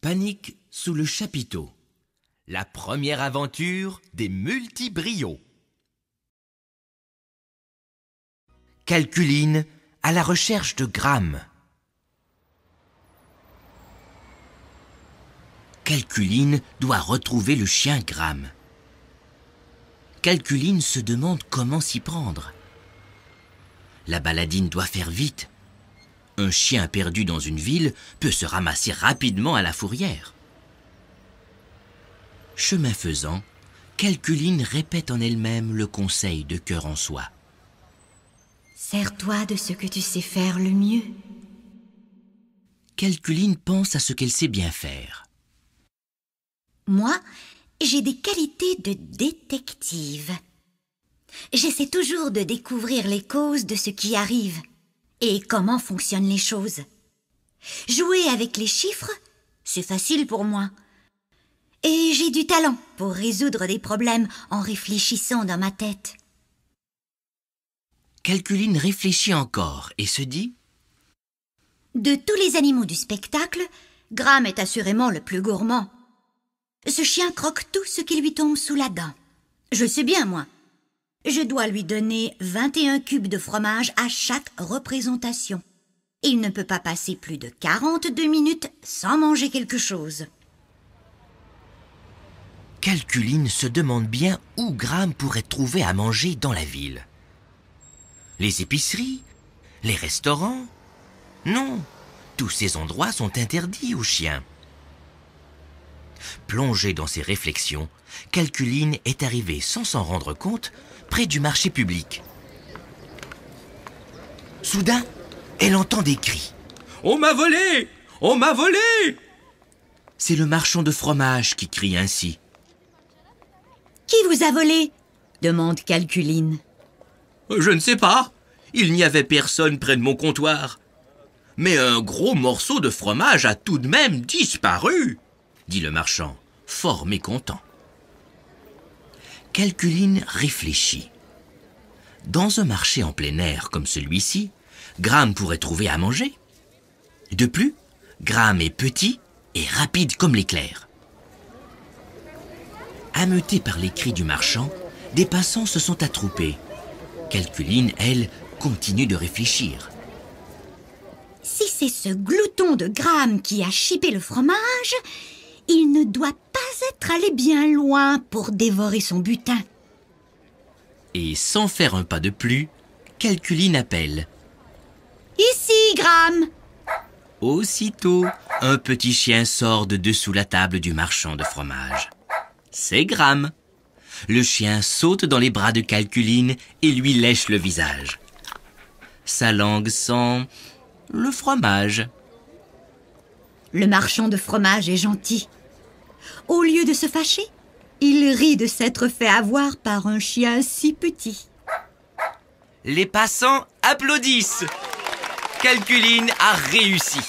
panique sous le chapiteau. La première aventure des multibrios. Calculine à la recherche de Gram. Calculine doit retrouver le chien Gram. Calculine se demande comment s'y prendre. La baladine doit faire vite. Un chien perdu dans une ville peut se ramasser rapidement à la fourrière. Chemin faisant, Calculine répète en elle-même le conseil de Cœur en Soie. Sers-toi de ce que tu sais faire le mieux. Calculine pense à ce qu'elle sait bien faire. Moi, j'ai des qualités de détective. J'essaie toujours de découvrir les causes de ce qui arrive et comment fonctionnent les choses. Jouer avec les chiffres, c'est facile pour moi. Et j'ai du talent pour résoudre des problèmes en réfléchissant dans ma tête. Calculine réfléchit encore et se dit : de tous les animaux du spectacle, Gram est assurément le plus gourmand. Ce chien croque tout ce qui lui tombe sous la dent. Je sais bien, moi. Je dois lui donner 21 cubes de fromage à chaque représentation. Il ne peut pas passer plus de 42 minutes sans manger quelque chose. Calculine se demande bien où Gram pourrait trouver à manger dans la ville. Les épiceries, les restaurants. Non, tous ces endroits sont interdits aux chiens. Plongée dans ses réflexions, Calculine est arrivée sans s'en rendre compte près du marché public. Soudain, elle entend des cris. « On m'a volé! On m'a volé !» C'est le marchand de fromage qui crie ainsi. « Qui vous a volé ?» demande Calculine. « Je ne sais pas. Il n'y avait personne près de mon comptoir. Mais un gros morceau de fromage a tout de même disparu !» dit le marchand, fort mécontent. Calculine réfléchit. Dans un marché en plein air comme celui-ci, Gram pourrait trouver à manger. De plus, Gram est petit et rapide comme l'éclair. Ameutés par les cris du marchand, des passants se sont attroupés. Calculine, elle, continue de réfléchir. Si c'est ce glouton de Gram qui a chippé le fromage, il ne doit pas être allé bien loin pour dévorer son butin. Et sans faire un pas de plus, Calculine appelle. « Ici, Gram !» Aussitôt, un petit chien sort de dessous la table du marchand de fromage. C'est Gram. Le chien saute dans les bras de Calculine et lui lèche le visage. Sa langue sent le fromage. Le marchand de fromage est gentil. Au lieu de se fâcher, il rit de s'être fait avoir par un chien si petit. Les passants applaudissent. Calculine a réussi.